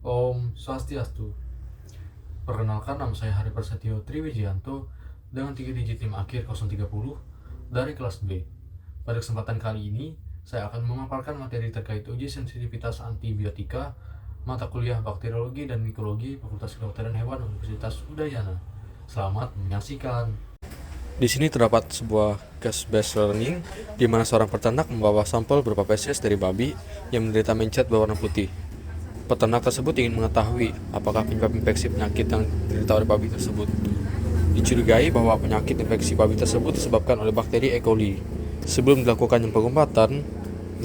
Om Swastiastu. Perkenalkan, nama saya Hari Prasetyo Triwijianto dengan 3 digit NIM akhir 030 dari kelas B. Pada kesempatan kali ini, saya akan memaparkan materi terkait uji sensitivitas antibiotika mata kuliah Bakteriologi dan Mikologi Fakultas Kedokteran Hewan Universitas Udayana. Selamat menyaksikan. Di sini terdapat sebuah case-based learning di mana seorang peternak membawa sampel berupa feses dari babi yang menderita mencet berwarna putih. Peternak tersebut ingin mengetahui apakah penyebab infeksi penyakit yang diderita oleh babi tersebut. Dicurigai bahwa penyakit infeksi babi tersebut disebabkan oleh bakteri E. coli. Sebelum dilakukan pengobatan,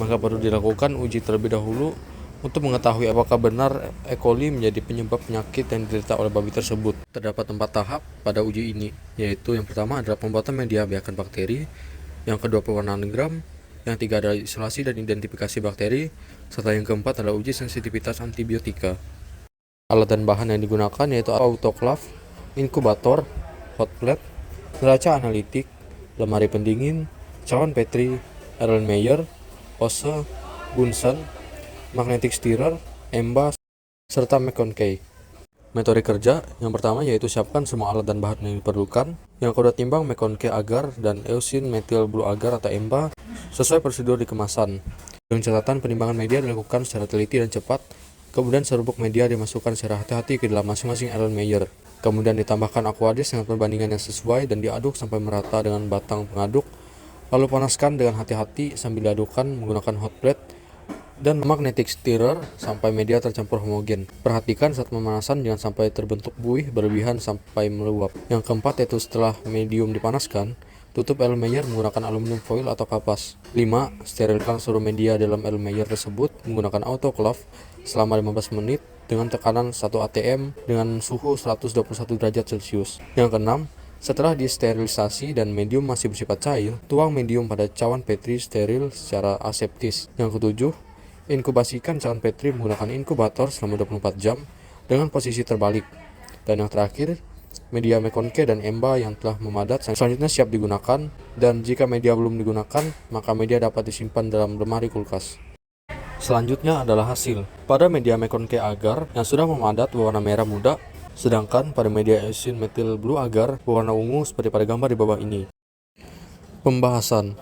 maka perlu dilakukan uji terlebih dahulu untuk mengetahui apakah benar E. coli menjadi penyebab penyakit yang diderita oleh babi tersebut. Terdapat 4 tahap pada uji ini, yaitu yang pertama adalah pembuatan media biakan bakteri, yang kedua pewarnaan gram, yang ketiga adalah isolasi dan identifikasi bakteri, serta yang keempat adalah uji sensitivitas antibiotika. Alat dan bahan yang digunakan yaitu autoclave, inkubator, hot plate, neraca analitik, lemari pendingin, cawan Petri, Erlenmeyer, Ose, Bunsen, magnetic stirrer, EMBA, serta McConkey. Metode kerja yang pertama yaitu siapkan semua alat dan bahan yang diperlukan. Yang kedua, timbang McConkey agar dan eosin methyl blue agar atau EMBA sesuai prosedur di kemasan. Dengan catatan penimbangan media dilakukan secara teliti dan cepat. Kemudian serbuk media dimasukkan secara hati-hati ke dalam masing-masing Erlenmeyer. Kemudian ditambahkan aqueous dengan perbandingan yang sesuai dan diaduk sampai merata dengan batang pengaduk. Lalu panaskan dengan hati-hati sambil diadukkan menggunakan hot plate dan magnetic stirrer sampai media tercampur homogen. Perhatikan saat pemanasan jangan sampai terbentuk buih berlebihan sampai meluap. Yang keempat yaitu setelah medium dipanaskan, tutup Erlenmeyer menggunakan aluminium foil atau kapas. 5. Sterilkan seluruh media dalam Erlenmeyer tersebut menggunakan autoclave selama 15 menit dengan tekanan 1 atm dengan suhu 121 derajat Celcius. Yang keenam, setelah disterilisasi dan medium masih bersifat cair, tuang medium pada cawan Petri steril secara aseptis. Yang ketujuh, inkubasikan cawan Petri menggunakan inkubator selama 24 jam dengan posisi terbalik. Dan yang terakhir, media McConkey dan EMBA yang telah memadat selanjutnya siap digunakan, dan jika media belum digunakan, maka media dapat disimpan dalam lemari kulkas. Selanjutnya adalah hasil. Pada media McConkey agar yang sudah memadat berwarna merah muda, sedangkan pada media eosin methyl blue agar berwarna ungu seperti pada gambar di bawah ini. Pembahasan.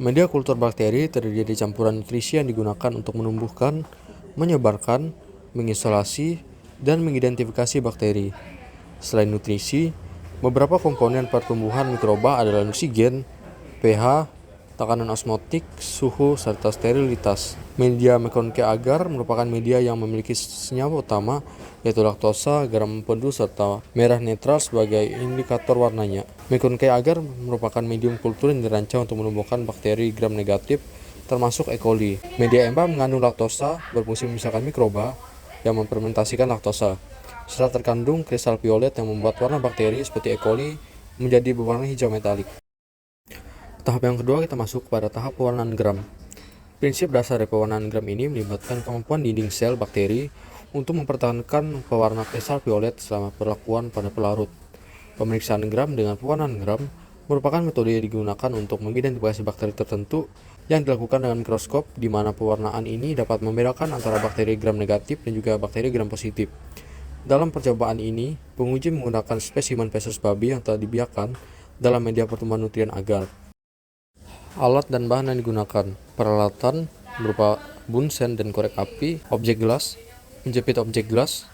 Media kultur bakteri terdiri dari campuran nutrisi yang digunakan untuk menumbuhkan, menyebarkan, mengisolasi, dan mengidentifikasi bakteri. Selain nutrisi, beberapa komponen pertumbuhan mikroba adalah oksigen, pH, tekanan osmotik, suhu, serta sterilitas. Media McConkey agar merupakan media yang memiliki senyawa utama yaitu laktosa, garam empedu, serta merah netral sebagai indikator warnanya. McConkey agar merupakan medium kultur yang dirancang untuk menumbuhkan bakteri gram negatif termasuk E. coli. Media EMBA mengandung laktosa, berfungsi memisahkan mikroba yang memfermentasikan laktosa, serta terkandung kristal violet yang membuat warna bakteri seperti E. coli menjadi berwarna hijau metalik. Tahap yang kedua, kita masuk pada tahap pewarnaan gram. Prinsip dasar dari pewarnaan gram ini melibatkan kemampuan dinding sel bakteri untuk mempertahankan pewarna kristal violet selama perlakuan pada pelarut. Pemeriksaan gram dengan pewarnaan gram merupakan metode yang digunakan untuk mengidentifikasi bakteri tertentu yang dilakukan dengan mikroskop, di mana pewarnaan ini dapat membedakan antara bakteri gram negatif dan juga bakteri gram positif. Dalam percobaan ini, penguji menggunakan spesimen feses babi yang telah dibiarkan dalam media pertumbuhan nutrien agar. Alat dan bahan yang digunakan. Peralatan berupa bunsen dan korek api, objek gelas, menjepit objek gelas,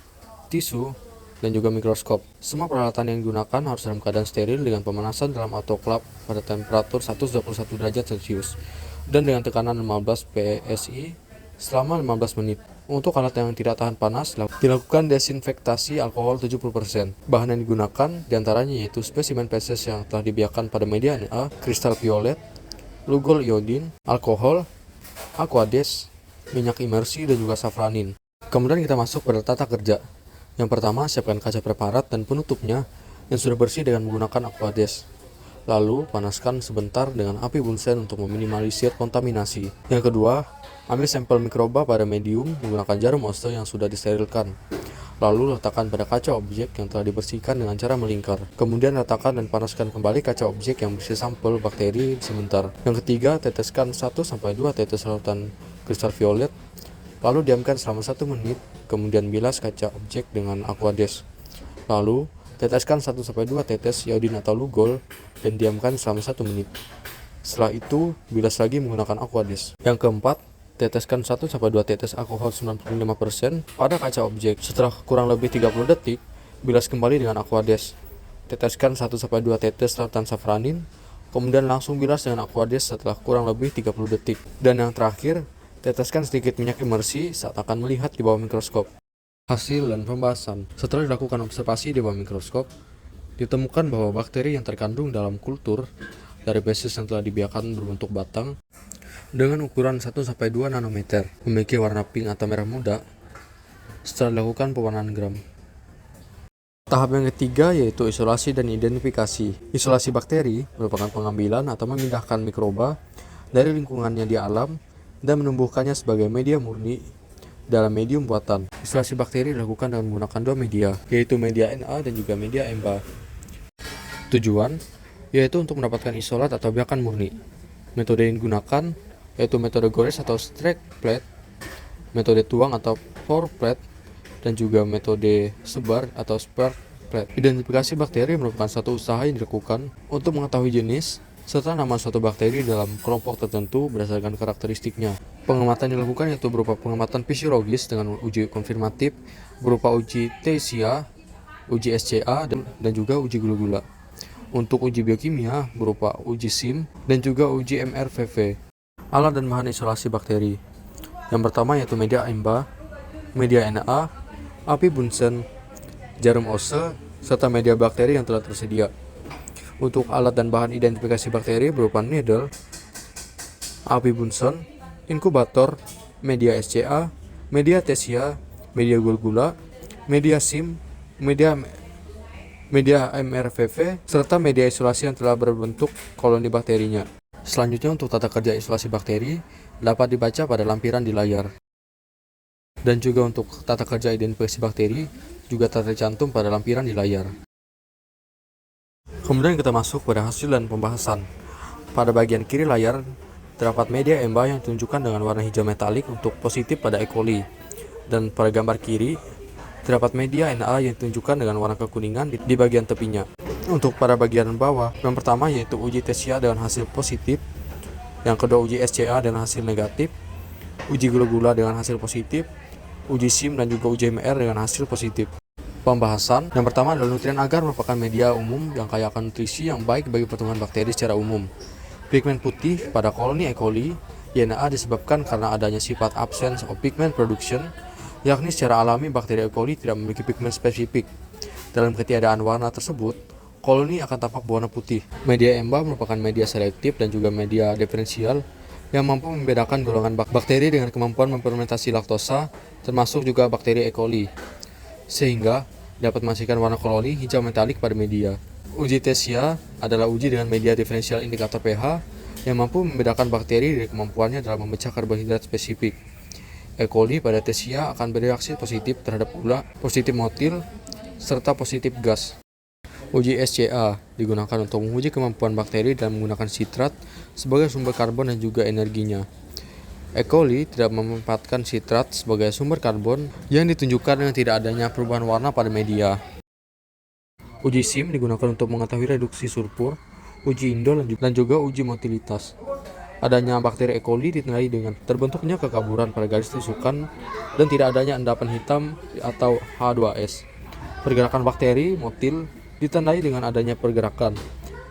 tisu, dan juga mikroskop. Semua peralatan yang digunakan harus dalam keadaan steril dengan pemanasan dalam autoclave pada temperatur 121 derajat Celcius dan dengan tekanan 15 psi selama 15 menit. Untuk alat yang tidak tahan panas, dilakukan desinfektasi alkohol 70%. Bahan yang digunakan diantaranya yaitu spesimen feses yang telah dibiarkan pada media Na, kristal violet, lugol iodin, alkohol, aqueous, minyak imersi, dan juga safranin. Kemudian kita masuk pada tata kerja. Yang pertama, siapkan kaca preparat dan penutupnya yang sudah bersih dengan menggunakan aqueous. Lalu, panaskan sebentar dengan api bunsen untuk meminimalisir kontaminasi. Yang kedua, ambil sampel mikroba pada medium menggunakan jarum Ose yang sudah disterilkan. Lalu letakkan pada kaca objek yang telah dibersihkan dengan cara melingkar. Kemudian letakkan dan panaskan kembali kaca objek yang berisi sampel bakteri sebentar. Yang ketiga, teteskan 1-2 tetes larutan kristal violet Lalu diamkan selama 1 menit, kemudian bilas kaca objek dengan Aquades. Lalu, teteskan 1-2 tetes iodin atau Lugol dan diamkan selama 1 menit. Setelah itu, bilas lagi menggunakan Aquades. Yang keempat, teteskan 1-2 tetes alkohol 95% pada kaca objek. Setelah kurang lebih 30 detik, bilas kembali dengan Aquades. Teteskan 1-2 tetes lautan safranin, kemudian langsung bilas dengan Aquades setelah kurang lebih 30 detik. Dan yang terakhir, teteskan sedikit minyak imersi saat akan melihat di bawah mikroskop. Hasil dan pembahasan. Setelah dilakukan observasi di bawah mikroskop, ditemukan bahwa bakteri yang terkandung dalam kultur dari spesies yang telah dibiarkan berbentuk batang dengan ukuran 1-2 nanometer, memiliki warna pink atau merah muda setelah dilakukan pewarnaan gram. Tahap yang ketiga yaitu isolasi dan identifikasi. Isolasi bakteri merupakan pengambilan atau memindahkan mikroba dari lingkungannya di alam dan menumbuhkannya sebagai media murni dalam medium buatan. Isolasi bakteri dilakukan dengan menggunakan 2 media, yaitu media Na dan juga media EMBA. Tujuan yaitu untuk mendapatkan isolat atau biakan murni. Metode yang digunakan yaitu metode gores atau strike plate, metode tuang atau pour plate, dan juga metode sebar atau spark plate. Identifikasi bakteri merupakan satu usaha yang dilakukan untuk mengetahui jenis serta nama suatu bakteri dalam kelompok tertentu berdasarkan karakteristiknya. Pengamatan yang dilakukan yaitu berupa pengamatan fisiologis dengan uji konfirmatif, berupa uji TSIA, uji SCA, dan juga uji gula-gula. Untuk uji biokimia berupa uji SIM dan juga uji MRVV. Alat dan bahan isolasi bakteri. Yang pertama yaitu media EMBA, media Na, api Bunsen, jarum ose, serta media bakteri yang telah tersedia. Untuk alat dan bahan identifikasi bakteri berupa needle, api Bunsen, inkubator, media SCA, media TSIA, media gula-gula, media SIM, media MRVV, serta media isolasi yang telah berbentuk koloni bakterinya. Selanjutnya untuk tata kerja isolasi bakteri dapat dibaca pada lampiran di layar. Dan juga untuk tata kerja identifikasi bakteri juga tercantum pada lampiran di layar. Kemudian kita masuk pada hasil dan pembahasan. Pada bagian kiri layar terdapat media EMBA yang ditunjukkan dengan warna hijau metalik untuk positif pada E. coli. Dan pada gambar kiri terdapat media Na yang ditunjukkan dengan warna kekuningan di bagian tepinya. Untuk pada bagian bawah, yang pertama yaitu uji TSIA dengan hasil positif, yang kedua uji SCA dengan hasil negatif, uji gula-gula dengan hasil positif, uji SIM dan juga uji MR dengan hasil positif. Pembahasan. Yang pertama adalah nutrien agar merupakan media umum yang kaya akan nutrisi yang baik bagi pertumbuhan bakteri secara umum. Pigmen putih pada koloni E. coli, YNA disebabkan karena adanya sifat absence of pigment production, yakni secara alami bakteri E. coli tidak memiliki pigmen spesifik. Dalam ketiadaan warna tersebut, koloni akan tampak berwarna putih. Media EMBA merupakan media selektif dan juga media diferensial yang mampu membedakan golongan bakteri dengan kemampuan memfermentasi laktosa, termasuk juga bakteri E. coli, sehingga dapat menghasilkan warna koloni hijau metalik pada media. Uji TSIA adalah uji dengan media diferensial indikator pH yang mampu membedakan bakteri dari kemampuannya dalam memecah karbohidrat spesifik. E. coli pada TSIA akan bereaksi positif terhadap gula, positif motil, serta positif gas. Uji SCA digunakan untuk menguji kemampuan bakteri dalam menggunakan sitrat sebagai sumber karbon dan juga energinya. E. coli tidak memanfaatkan sitrat sebagai sumber karbon yang ditunjukkan dengan tidak adanya perubahan warna pada media. Uji SIM digunakan untuk mengetahui reduksi sulfur, uji indol dan juga uji motilitas. Adanya bakteri E. coli ditandai dengan terbentuknya kekaburan pada garis tusukan dan tidak adanya endapan hitam atau H2S. Pergerakan bakteri motil ditandai dengan adanya pergerakan.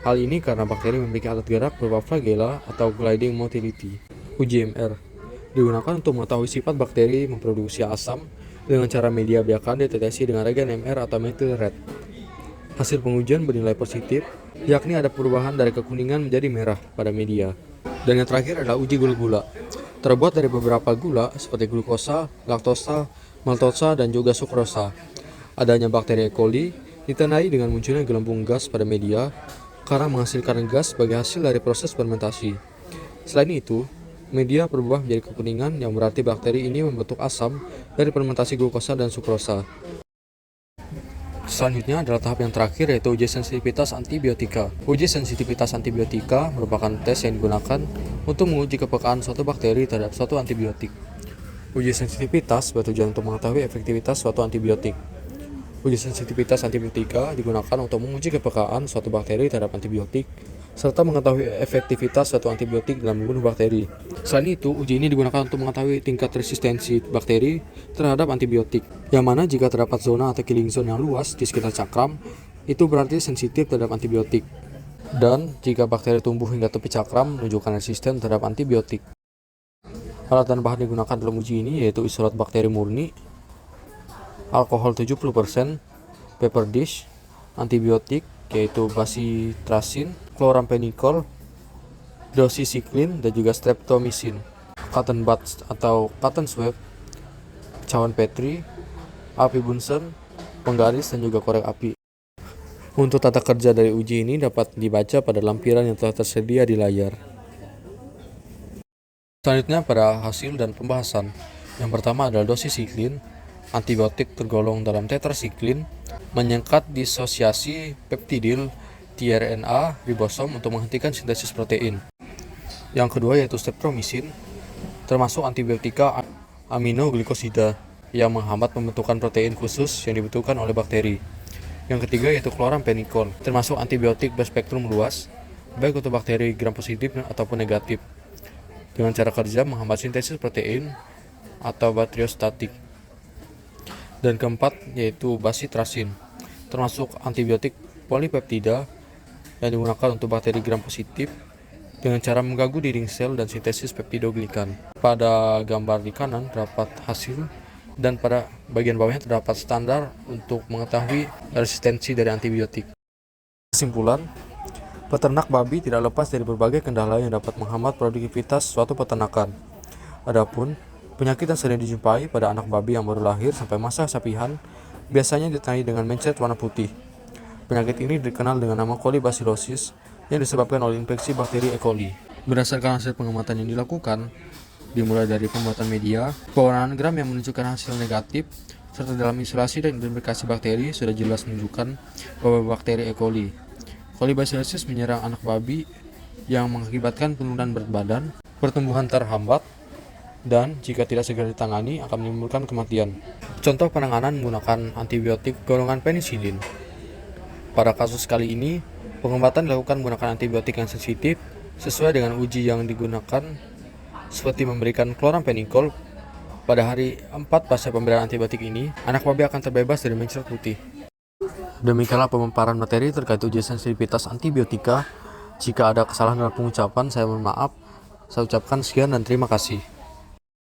Hal ini karena bakteri memiliki alat gerak berupa flagella atau gliding motility. Uji MR digunakan untuk mengetahui sifat bakteri memproduksi asam dengan cara media biakan dideteksi dengan reagen MR atau methyl red. Hasil pengujian bernilai positif, yakni ada perubahan dari kekuningan menjadi merah pada media. Dan yang terakhir adalah uji gula-gula. Terbuat dari beberapa gula seperti glukosa, laktosa, maltosa, dan juga sukrosa. Adanya bakteri E. coli ditandai dengan munculnya gelembung gas pada media karena menghasilkan gas sebagai hasil dari proses fermentasi. Selain itu, media berubah menjadi kekuningan yang berarti bakteri ini membentuk asam dari fermentasi glukosa dan sukrosa. Selanjutnya adalah tahap yang terakhir yaitu uji sensitivitas antibiotika. Uji sensitivitas antibiotika merupakan tes yang digunakan untuk menguji kepekaan suatu bakteri terhadap suatu antibiotik. Uji sensitivitas bertujuan untuk mengetahui efektivitas suatu antibiotik. Uji sensitivitas antibiotika digunakan untuk menguji kepekaan suatu bakteri terhadap antibiotik, serta mengetahui efektivitas suatu antibiotik dalam membunuh bakteri. Selain itu, uji ini digunakan untuk mengetahui tingkat resistensi bakteri terhadap antibiotik, yang mana jika terdapat zona atau killing zone yang luas di sekitar cakram, itu berarti sensitif terhadap antibiotik. Dan jika bakteri tumbuh hingga tepi cakram, menunjukkan resisten terhadap antibiotik. Alat dan bahan digunakan dalam uji ini yaitu isolat bakteri murni, alkohol 70%, paper dish, antibiotik yaitu bacitracin, chloramphenicol, doxycycline, dan juga streptomycin, cotton buds atau cotton swab, cawan Petri, api Bunsen, penggaris, dan juga korek api. Untuk tata kerja dari uji ini dapat dibaca pada lampiran yang telah tersedia di layar. Selanjutnya pada hasil dan pembahasan. Yang pertama adalah doxycycline, antibiotik tergolong dalam tetrasiklin, menyekat disosiasi peptidil tRNA ribosom untuk menghentikan sintesis protein. Yang kedua yaitu streptomycin, termasuk antibiotika aminoglikosida yang menghambat pembentukan protein khusus yang dibutuhkan oleh bakteri. Yang ketiga yaitu chloramphenicol, termasuk antibiotik berspektrum luas, baik untuk bakteri gram positif ataupun negatif, dengan cara kerja menghambat sintesis protein atau bakteriostatik. Dan keempat yaitu bacitracin, termasuk antibiotik polipeptida yang digunakan untuk bakteri gram positif dengan cara mengganggu dinding sel dan sintesis peptidoglikan. Pada gambar di kanan terdapat hasil dan pada bagian bawahnya terdapat standar untuk mengetahui resistensi dari antibiotik. Kesimpulan, peternak babi tidak lepas dari berbagai kendala yang dapat menghambat produktivitas suatu peternakan. Adapun penyakit yang sering dijumpai pada anak babi yang baru lahir sampai masa sapihan biasanya ditandai dengan mencret warna putih. Penyakit ini dikenal dengan nama kolibasilosis yang disebabkan oleh infeksi bakteri E. coli. Berdasarkan hasil pengamatan yang dilakukan, dimulai dari pembuatan media, pewarnaan gram yang menunjukkan hasil negatif, serta dalam isolasi dan identifikasi bakteri sudah jelas menunjukkan bahwa bakteri E. coli. Kolibasilosis menyerang anak babi yang mengakibatkan penurunan berat badan, pertumbuhan terhambat, dan jika tidak segera ditangani akan menimbulkan kematian. Contoh penanganan menggunakan antibiotik golongan penisilin. Pada kasus kali ini, pengobatan dilakukan menggunakan antibiotik yang sensitif sesuai dengan uji yang digunakan, seperti memberikan chloramphenicol. Pada hari 4 pasca pemberian antibiotik ini, anak babi akan terbebas dari mencret putih. Demikianlah pemaparan materi terkait uji sensitivitas antibiotika. Jika ada kesalahan dalam pengucapan, saya mohon maaf. Saya ucapkan sekian dan terima kasih.